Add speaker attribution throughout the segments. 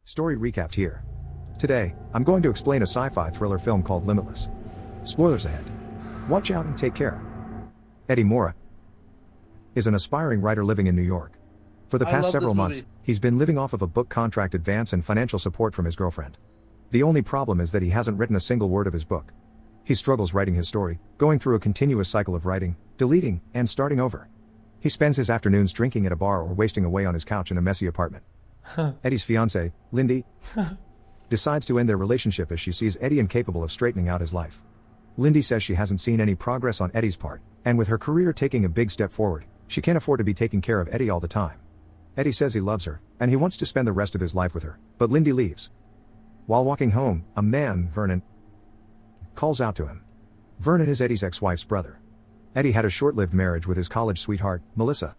Speaker 1: Story recapped here. Today, I'm going to explain a sci-fi thriller film called Limitless. Spoilers ahead. Watch out and take care. Eddie Mora is an aspiring writer living in New York. For the past several months, he's been living off of a book contract advance and financial support from his girlfriend. The only problem is that he hasn't written a single word of his book. He struggles writing his story, going through a continuous cycle of writing, deleting, and starting over. He spends his afternoons drinking at a bar or wasting away on his couch in a messy apartment. Eddie's fiancée, Lindy, decides to end their relationship as she sees Eddie incapable of straightening out his life. Lindy says she hasn't seen any progress on Eddie's part, and with her career taking a big step forward, she can't afford to be taking care of Eddie all the time. Eddie says he loves her, and he wants to spend the rest of his life with her, but Lindy leaves. While walking home, a man, Vernon, calls out to him. Vernon is Eddie's ex-wife's brother. Eddie had a short-lived marriage with his college sweetheart, Melissa.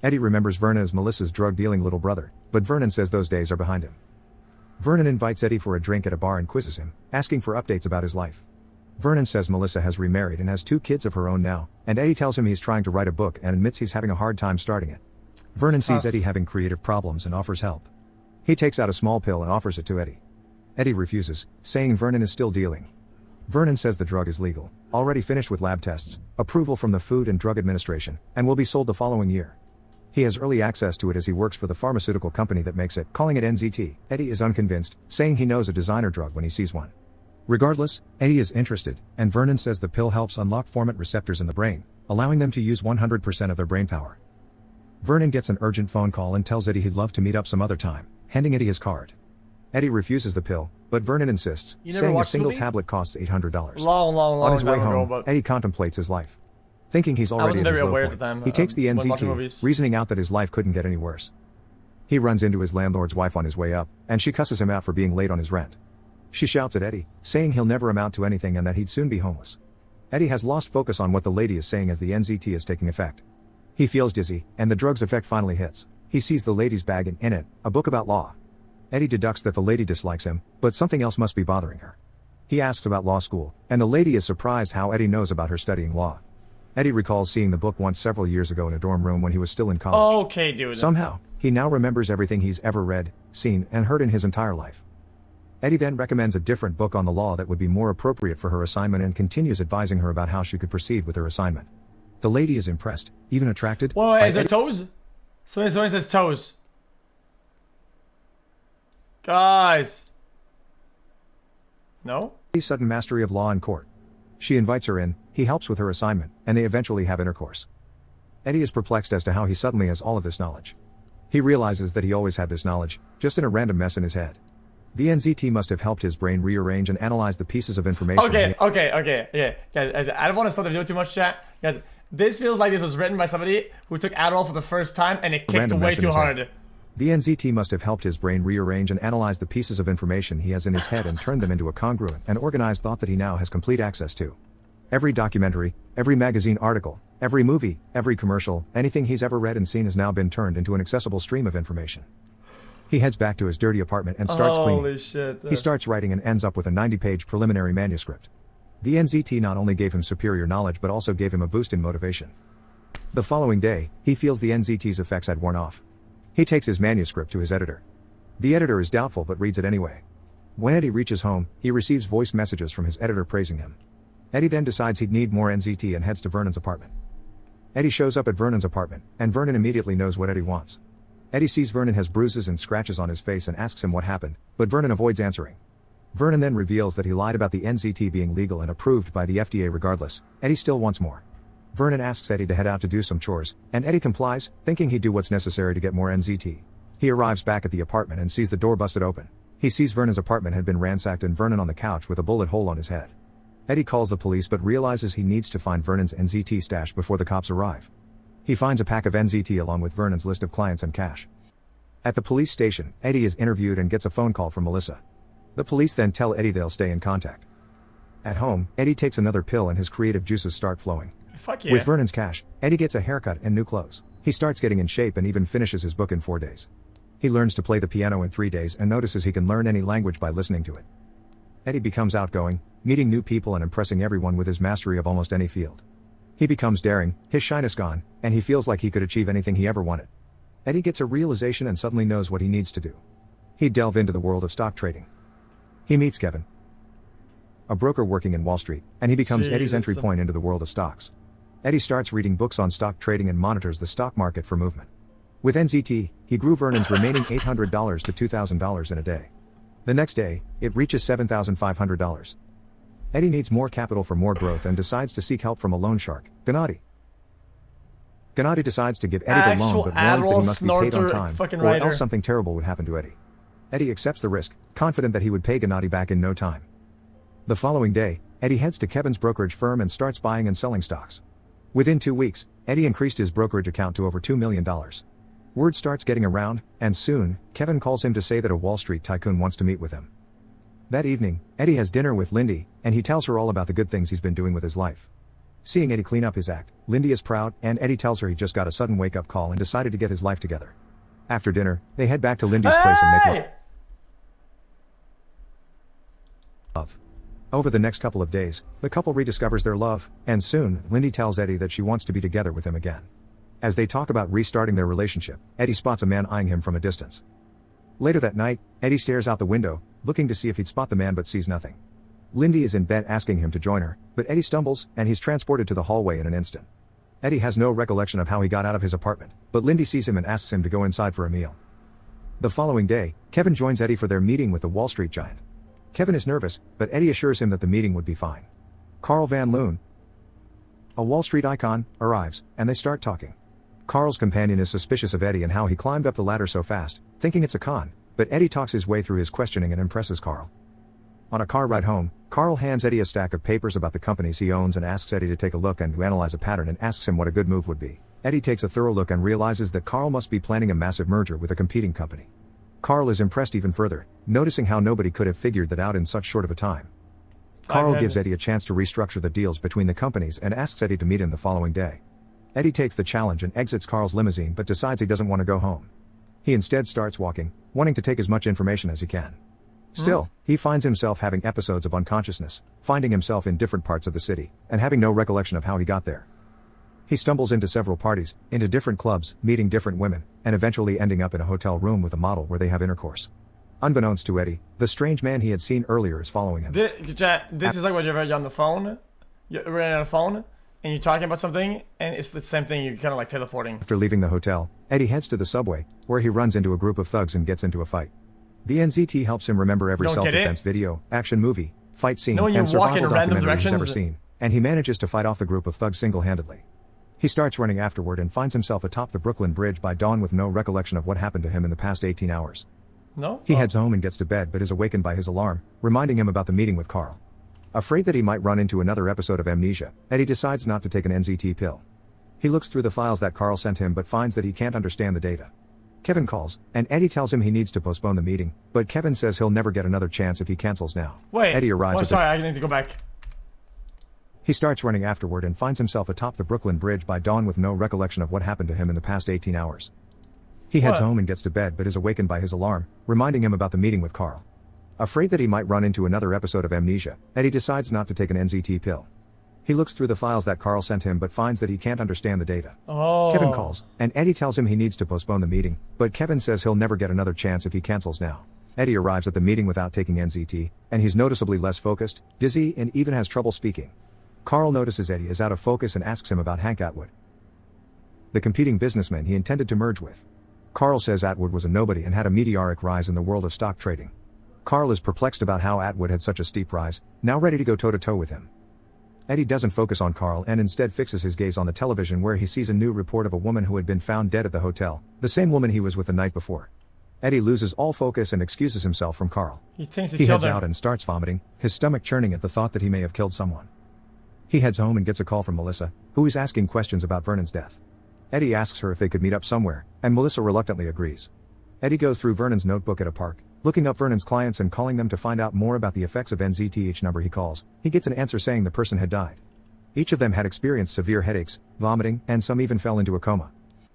Speaker 1: Eddie remembers Vernon as Melissa's drug-dealing little brother, but Vernon says those days are behind him. Vernon invites Eddie for a drink at a bar and quizzes him, asking for updates about his life. Vernon says Melissa has remarried and has 2 kids of her own now, and Eddie tells him he's trying to write a book and admits he's having a hard time starting it. Vernon sees Eddie having creative problems and offers help. He takes out a small pill and offers it to Eddie. Eddie refuses, saying Vernon is still dealing. Vernon says the drug is legal, already finished with lab tests, approval from the Food and Drug Administration, and will be sold the following year. He has early access to it as he works for the pharmaceutical company that makes it, calling it NZT. Eddie is unconvinced, saying he knows a designer drug when he sees one. Regardless, Eddie is interested, and Vernon says the pill helps unlock formant receptors in the brain, allowing them to use 100% of their brain power. Vernon gets an urgent phone call and tells Eddie he'd love to meet up some other time, handing Eddie his card. Eddie refuses the pill, but Vernon insists, saying a single tablet costs $800. On his way home, Eddie contemplates his life. Thinking he's already at his low point, he takes the NZT, reasoning out that his life couldn't get any worse. He runs into his landlord's wife on his way up, and she cusses him out for being late on his rent. She shouts at Eddie, saying he'll never amount to anything and that he'd soon be homeless. Eddie has lost focus on what the lady is saying as the NZT is taking effect. He feels dizzy, and the drug's effect finally hits. He sees the lady's bag and in it, a book about law. Eddie deducts that the lady dislikes him, but something else must be bothering her. He asks about law school, and the lady is surprised how Eddie knows about her studying law. Eddie recalls seeing the book once several years ago in a dorm room when he was still in college.
Speaker 2: Okay, dude.
Speaker 1: Somehow, he now remembers everything he's ever read, seen, and heard in his entire life. Eddie then recommends a different book on the law that would be more appropriate for her assignment and continues advising her about how she could proceed with her assignment. The lady is impressed, even attracted.
Speaker 2: Wait, is it toes? Someone says toes. Guys. No?
Speaker 1: Eddie's sudden mastery of law in court. She invites her in, he helps with her assignment, and they eventually have intercourse. Eddie is perplexed as to how he suddenly has all of this knowledge. He realizes that he always had this knowledge, just in a random mess in his head. The NZT must have helped his brain rearrange and analyze the pieces of information.
Speaker 2: Okay, yeah. Guys, I don't want to stop the video too much, chat. Guys, this feels like this was written by somebody who took Adderall for the first time and it kicked way too hard.
Speaker 1: The NZT must have helped his brain rearrange and analyze the pieces of information he has in his head and turned them into a congruent and organized thought that he now has complete access to. Every documentary, every magazine article, every movie, every commercial, anything he's ever read and seen has now been turned into an accessible stream of information. He heads back to his dirty apartment and starts cleaning.
Speaker 2: Holy shit.
Speaker 1: He starts writing and ends up with a 90-page preliminary manuscript. The NZT not only gave him superior knowledge but also gave him a boost in motivation. The following day, he feels the NZT's effects had worn off. He takes his manuscript to his editor. The editor is doubtful but reads it anyway. When Eddie reaches home, he receives voice messages from his editor praising him. Eddie then decides he'd need more NZT and heads to Vernon's apartment. Eddie shows up at Vernon's apartment, and Vernon immediately knows what Eddie wants. Eddie sees Vernon has bruises and scratches on his face and asks him what happened, but Vernon avoids answering. Vernon then reveals that he lied about the NZT being legal and approved by the FDA regardless. Eddie still wants more. Vernon asks Eddie to head out to do some chores, and Eddie complies, thinking he'd do what's necessary to get more NZT. He arrives back at the apartment and sees the door busted open. He sees Vernon's apartment had been ransacked and Vernon on the couch with a bullet hole on his head. Eddie calls the police but realizes he needs to find Vernon's NZT stash before the cops arrive. He finds a pack of NZT along with Vernon's list of clients and cash. At the police station, Eddie is interviewed and gets a phone call from Melissa. The police then tell Eddie they'll stay in contact. At home, Eddie takes another pill and his creative juices start flowing.
Speaker 2: Fuck yeah.
Speaker 1: With Vernon's cash, Eddie gets a haircut and new clothes. He starts getting in shape and even finishes his book in 4 days. He learns to play the piano in 3 days and notices he can learn any language by listening to it. Eddie becomes outgoing, meeting new people and impressing everyone with his mastery of almost any field. He becomes daring, his shyness gone, and he feels like he could achieve anything he ever wanted. Eddie gets a realization and suddenly knows what he needs to do. He'd delve into the world of stock trading. He meets Kevin, a broker working in Wall Street, and he becomes Eddie's entry point into the world of stocks. Eddie starts reading books on stock trading and monitors the stock market for movement. With NZT, he grew Vernon's remaining $800 to $2,000 in a day. The next day, it reaches $7,500. Eddie needs more capital for more growth and decides to seek help from a loan shark, Gennady. Gennady decides to give Eddie the loan but warns that he must be paid on time, or else something terrible would happen to Eddie. Eddie accepts the risk, confident that he would pay Gennady back in no time. The following day, Eddie heads to Kevin's brokerage firm and starts buying and selling stocks. Within 2 weeks, Eddie increased his brokerage account to over $2 million. Word starts getting around, and soon, Kevin calls him to say that a Wall Street tycoon wants to meet with him. That evening, Eddie has dinner with Lindy, and he tells her all about the good things he's been doing with his life. Seeing Eddie clean up his act, Lindy is proud, and Eddie tells her he just got a sudden wake-up call and decided to get his life together. After dinner, they head back to Lindy's place and make love. Over the next couple of days, the couple rediscovers their love, and soon, Lindy tells Eddie that she wants to be together with him again. As they talk about restarting their relationship, Eddie spots a man eyeing him from a distance. Later that night, Eddie stares out the window, looking to see if he'd spot the man but sees nothing. Lindy is in bed asking him to join her, but Eddie stumbles, and he's transported to the hallway in an instant. Eddie has no recollection of how he got out of his apartment, but Lindy sees him and asks him to go inside for a meal. The following day, Kevin joins Eddie for their meeting with the Wall Street giant. Kevin is nervous, but Eddie assures him that the meeting would be fine. Carl Van Loon, a Wall Street icon, arrives, and they start talking. Carl's companion is suspicious of Eddie and how he climbed up the ladder so fast, thinking it's a con, but Eddie talks his way through his questioning and impresses Carl. On a car ride home, Carl hands Eddie a stack of papers about the companies he owns and asks Eddie to take a look and to analyze a pattern and asks him what a good move would be. Eddie takes a thorough look and realizes that Carl must be planning a massive merger with a competing company. Carl is impressed even further, noticing how nobody could have figured that out in such short of a time. Carl gives Eddie a chance to restructure the deals between the companies and asks Eddie to meet him the following day. Eddie takes the challenge and exits Carl's limousine but decides he doesn't want to go home. He instead starts walking, wanting to take as much information as he can. Still, he finds himself having episodes of unconsciousness, finding himself in different parts of the city, and having no recollection of how he got there. He stumbles into several parties, into different clubs, meeting different women, and eventually ending up in a hotel room with a model where they have intercourse. Unbeknownst to Eddie, the strange man he had seen earlier is following him.
Speaker 2: This is like when you're on the phone, you're on the phone, and you're talking about something, and it's the same thing, you're kind of like teleporting.
Speaker 1: After leaving the hotel, Eddie heads to the subway, where he runs into a group of thugs and gets into a fight. The NZT helps him remember every self-defense video, action movie, fight scene, and survival documentary he's ever seen, and he manages to fight off the group of thugs single-handedly. He starts running afterward and finds himself atop the Brooklyn Bridge by dawn with no recollection of what happened to him in the past 18 hours. He heads home and gets to bed but is awakened by his alarm, reminding him about the meeting with Carl. Afraid that he might run into another episode of amnesia, Eddie decides not to take an NZT pill. He looks through the files that Carl sent him but finds that he can't understand the data. Kevin calls, and Eddie tells him he needs to postpone the meeting, but Kevin says he'll never get another chance if he cancels now. Eddie arrives
Speaker 2: sorry, I need to go back.
Speaker 1: He starts running afterward and finds himself atop the Brooklyn Bridge by dawn with no recollection of what happened to him in the past 18 hours. He heads home and gets to bed but is awakened by his alarm, reminding him about the meeting with Carl. Afraid that he might run into another episode of amnesia, Eddie decides not to take an NZT pill. He looks through the files that Carl sent him but finds that he can't understand the data. Kevin calls, and Eddie tells him he needs to postpone the meeting, but Kevin says he'll never get another chance if he cancels now. Eddie arrives at the meeting without taking NZT, and he's noticeably less focused, dizzy, and even has trouble speaking. Carl notices Eddie is out of focus and asks him about Hank Atwood, the competing businessman he intended to merge with. Carl says Atwood was a nobody and had a meteoric rise in the world of stock trading. Carl is perplexed about how Atwood had such a steep rise, now ready to go toe-to-toe with him. Eddie doesn't focus on Carl and instead fixes his gaze on the television where he sees a new report of a woman who had been found dead at the hotel, the same woman he was with the night before. Eddie loses all focus and excuses himself from Carl. He heads out and starts vomiting, his stomach churning at the thought that he may have killed someone. He heads home and gets a call from Melissa, who is asking questions about Vernon's death. Eddie asks her if they could meet up somewhere, and Melissa reluctantly agrees. Eddie goes through Vernon's notebook at a park, looking up Vernon's clients and calling them to find out more about the effects of NZT. Each number he calls, he gets an answer saying the person had died. Each of them had experienced severe headaches, vomiting, and some even fell into a coma.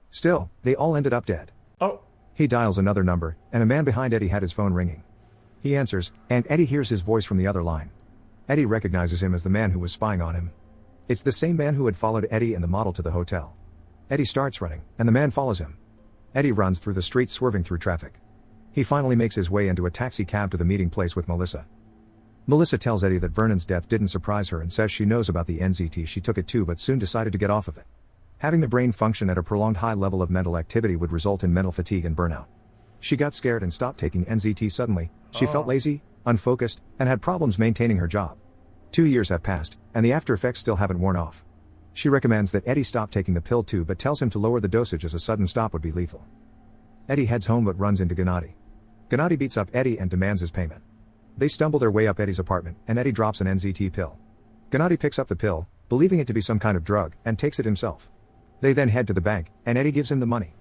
Speaker 1: Still, they all ended up dead. He dials another number, and a man behind Eddie had his phone ringing. He answers, and Eddie hears his voice from the other line. Eddie recognizes him as the man who was spying on him. It's the same man who had followed Eddie and the model to the hotel. Eddie starts running, and the man follows him. Eddie runs through the streets, swerving through traffic. He finally makes his way into a taxi cab to the meeting place with Melissa. Melissa tells Eddie that Vernon's death didn't surprise her and says she knows about the NZT she took it too but soon decided to get off of it. Having the brain function at a prolonged high level of mental activity would result in mental fatigue and burnout. She got scared and stopped taking NZT suddenly. She felt lazy, unfocused, and had problems maintaining her job. 2 years have passed, and the after effects still haven't worn off. She recommends that Eddie stop taking the pill too but tells him to lower the dosage as a sudden stop would be lethal. Eddie heads home but runs into Gennady. Gennady beats up Eddie and demands his payment. They stumble their way up Eddie's apartment, and Eddie drops an NZT pill. Gennady picks up the pill, believing it to be some kind of drug, and takes it himself. They then head to the bank, and Eddie gives him the money.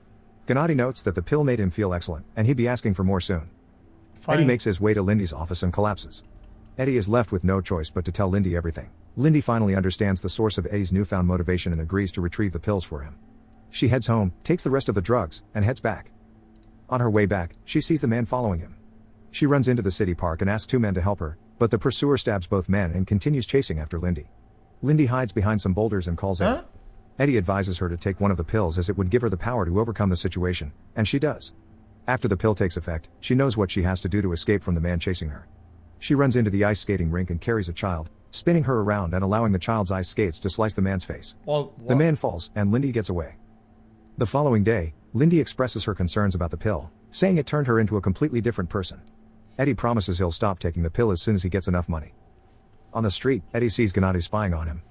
Speaker 1: Gennady notes that the pill made him feel excellent, and he'd be asking for more soon.
Speaker 2: Fine.
Speaker 1: Eddie makes his way to Lindy's office and collapses. Eddie is left with no choice but to tell Lindy everything. Lindy finally understands the source of Eddie's newfound motivation and agrees to retrieve the pills for him. She heads home, takes the rest of the drugs, and heads back. On her way back, she sees the man following him. She runs into the city park and asks 2 men to help her, but the pursuer stabs both men and continues chasing after Lindy. Lindy hides behind some boulders and calls Eddie. Eddie advises her to take one of the pills as it would give her the power to overcome the situation, and she does. After the pill takes effect, she knows what she has to do to escape from the man chasing her. She runs into the ice skating rink and carries a child, spinning her around and allowing the child's ice skates to slice the man's face. The man falls, and Lindy gets away. The following day, Lindy expresses her concerns about the pill, saying it turned her into a completely different person. Eddie promises he'll stop taking the pill as soon as he gets enough money. On the street, Eddie sees Gennady spying on him.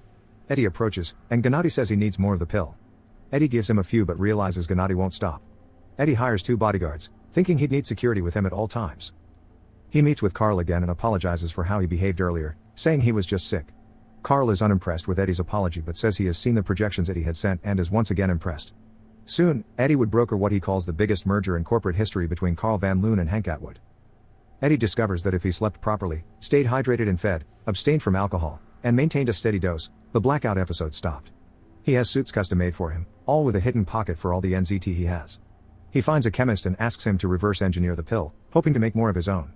Speaker 1: Eddie approaches, and Gennady says he needs more of the pill. Eddie gives him a few but realizes Gennady won't stop. Eddie hires 2 bodyguards, thinking he'd need security with him at all times. He meets with Carl again and apologizes for how he behaved earlier, saying he was just sick. Carl is unimpressed with Eddie's apology but says he has seen the projections Eddie had sent and is once again impressed. Soon, Eddie would broker what he calls the biggest merger in corporate history between Carl Van Loon and Hank Atwood. Eddie discovers that if he slept properly, stayed hydrated and fed, abstained from alcohol, and maintained a steady dose, the blackout episode stopped. He has suits custom made for him, all with a hidden pocket for all the NZT he has. He finds a chemist and asks him to reverse engineer the pill, hoping to make more of his own.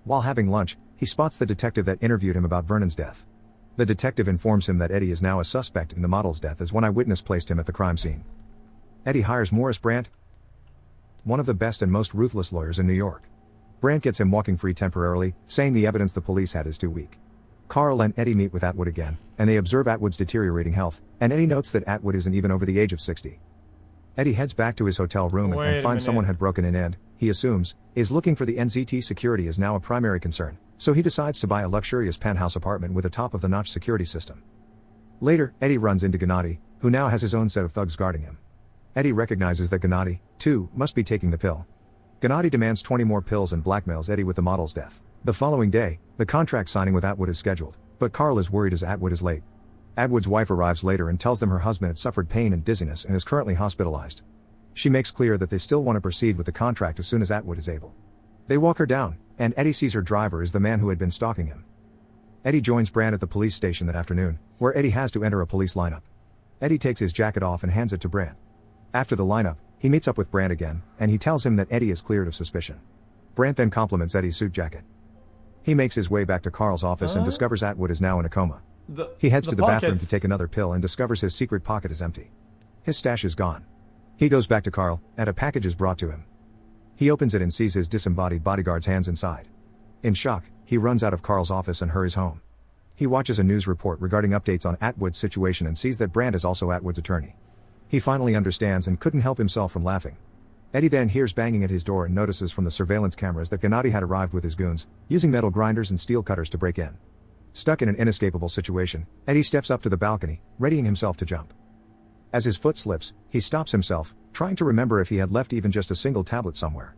Speaker 1: While having lunch, he spots the detective that interviewed him about Vernon's death. The detective informs him that Eddie is now a suspect in the model's death as one eyewitness placed him at the crime scene. Eddie hires Morris Brandt, one of the best and most ruthless lawyers in New York. Brandt gets him walking free temporarily, saying the evidence the police had is too weak. Carl and Eddie meet with Atwood again, and they observe Atwood's deteriorating health, and Eddie notes that Atwood isn't even over the age of 60. Eddie heads back to his hotel room and finds someone had broken in and, he assumes, is looking for the NZT. Security is now a primary concern, so he decides to buy a luxurious penthouse apartment with a top-of-the-notch security system. Later, Eddie runs into Gennady, who now has his own set of thugs guarding him. Eddie recognizes that Gennady, too, must be taking the pill. Gennady demands 20 more pills and blackmails Eddie with the model's death. The following day, the contract signing with Atwood is scheduled, but Carl is worried as Atwood is late. Atwood's wife arrives later and tells them her husband had suffered pain and dizziness and is currently hospitalized. She makes clear that they still want to proceed with the contract as soon as Atwood is able. They walk her down, and Eddie sees her driver is the man who had been stalking him. Eddie joins Brandt at the police station that afternoon, where Eddie has to enter a police lineup. Eddie takes his jacket off and hands it to Brandt. After the lineup, he meets up with Brandt again, and he tells him that Eddie is cleared of suspicion. Brandt then compliments Eddie's suit jacket. He makes his way back to Carl's office and discovers Atwood is now in a coma. He heads to the bathroom to take another pill and discovers his secret pocket is empty. His stash is gone. He goes back to Carl, and a package is brought to him. He opens it and sees his disembodied bodyguard's hands inside. In shock, he runs out of Carl's office and hurries home. He watches a news report regarding updates on Atwood's situation and sees that Brandt is also Atwood's attorney. He finally understands and couldn't help himself from laughing. Eddie then hears banging at his door and notices from the surveillance cameras that Gennady had arrived with his goons, using metal grinders and steel cutters to break in. Stuck in an inescapable situation, Eddie steps up to the balcony, readying himself to jump. As his foot slips, he stops himself, trying to remember if he had left even just a single tablet somewhere.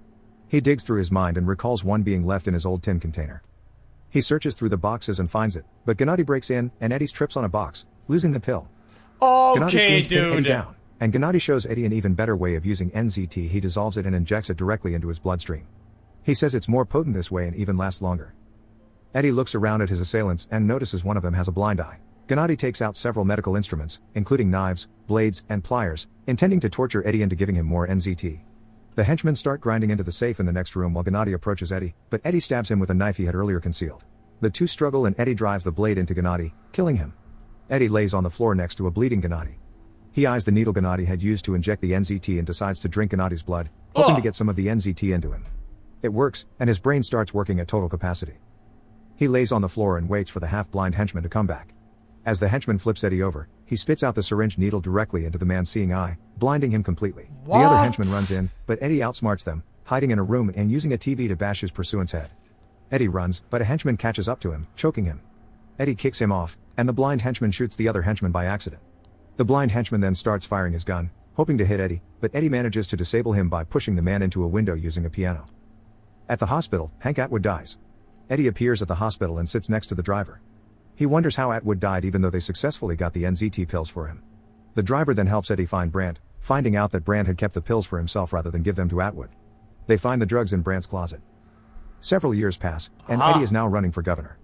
Speaker 1: He digs through his mind and recalls one being left in his old tin container. He searches through the boxes and finds it, but Gennady breaks in, and Eddie trips on a box, losing the pill.
Speaker 2: Okay, dude.
Speaker 1: Eddie down, and Gennady shows Eddie an even better way of using NZT. He dissolves it and injects it directly into his bloodstream. He says it's more potent this way and even lasts longer. Eddie looks around at his assailants and notices one of them has a blind eye. Gennady takes out several medical instruments, including knives, blades, and pliers, intending to torture Eddie into giving him more NZT. The henchmen start grinding into the safe in the next room while Gennady approaches Eddie, but Eddie stabs him with a knife he had earlier concealed. The two struggle and Eddie drives the blade into Gennady, killing him. Eddie lays on the floor next to a bleeding Gennady. He eyes the needle Gennady had used to inject the NZT and decides to drink Gennady's blood, hoping to get some of the NZT into him. It works, and his brain starts working at total capacity. He lays on the floor and waits for the half-blind henchman to come back. As the henchman flips Eddie over, he spits out the syringe needle directly into the man's seeing eye, blinding him completely.
Speaker 2: What?
Speaker 1: The other henchman runs in, but Eddie outsmarts them, hiding in a room and using a TV to bash his pursuant's head. Eddie runs, but a henchman catches up to him, choking him. Eddie kicks him off, and the blind henchman shoots the other henchman by accident. The blind henchman then starts firing his gun, hoping to hit Eddie, but Eddie manages to disable him by pushing the man into a window using a piano. At the hospital, Hank Atwood dies. Eddie appears at the hospital and sits next to the driver. He wonders how Atwood died even though they successfully got the NZT pills for him. The driver then helps Eddie find Brandt, finding out that Brandt had kept the pills for himself rather than give them to Atwood. They find the drugs in Brandt's closet. Several years pass, and Eddie is now running for governor.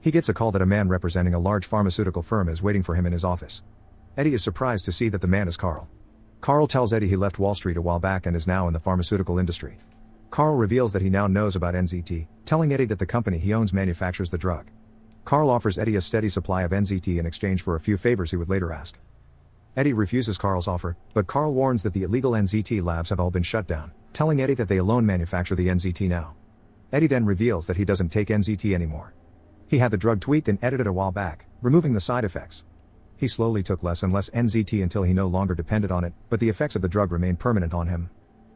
Speaker 1: He gets a call that a man representing a large pharmaceutical firm is waiting for him in his office. Eddie is surprised to see that the man is Carl. Carl tells Eddie he left Wall Street a while back and is now in the pharmaceutical industry. Carl reveals that he now knows about NZT, telling Eddie that the company he owns manufactures the drug. Carl offers Eddie a steady supply of NZT in exchange for a few favors he would later ask. Eddie refuses Carl's offer, but Carl warns that the illegal NZT labs have all been shut down, telling Eddie that they alone manufacture the NZT now. Eddie then reveals that he doesn't take NZT anymore. He had the drug tweaked and edited a while back, removing the side effects. He slowly took less and less NZT until he no longer depended on it, but the effects of the drug remained permanent on him.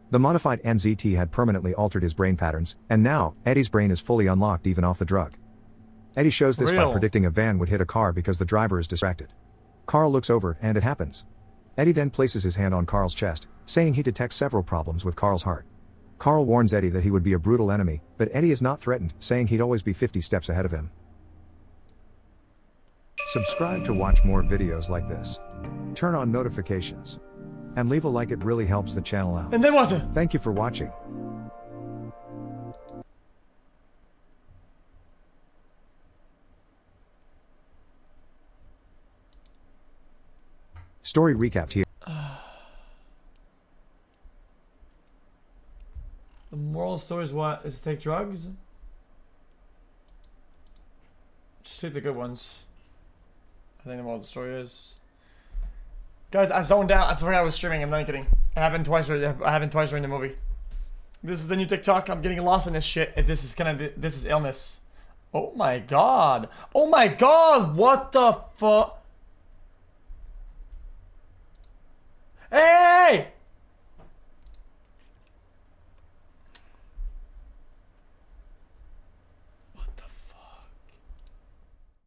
Speaker 1: The modified NZT had permanently altered his brain patterns, and now, Eddie's brain is fully unlocked even off the drug. Eddie shows this by predicting a van would hit a car because the driver is distracted. Carl looks over, and it happens. Eddie then places his hand on Carl's chest, saying he detects several problems with Carl's heart. Carl warns Eddie that he would be a brutal enemy, but Eddie is not threatened, saying he'd always be 50 steps ahead of him. Subscribe to watch more videos like this. Turn on notifications. And leave a like, it really helps the channel out.
Speaker 2: And then what?
Speaker 1: Thank you for watching. Story recapped here.
Speaker 2: The moral story is what? Is to take drugs? Just take the good ones. I think the moral of the story is. Guys, I zoned out. I forgot I was streaming. I'm not kidding. I happened twice during the movie. This is the new TikTok. I'm getting lost in this shit. This is illness. Oh my god. Oh my god. What the fuck?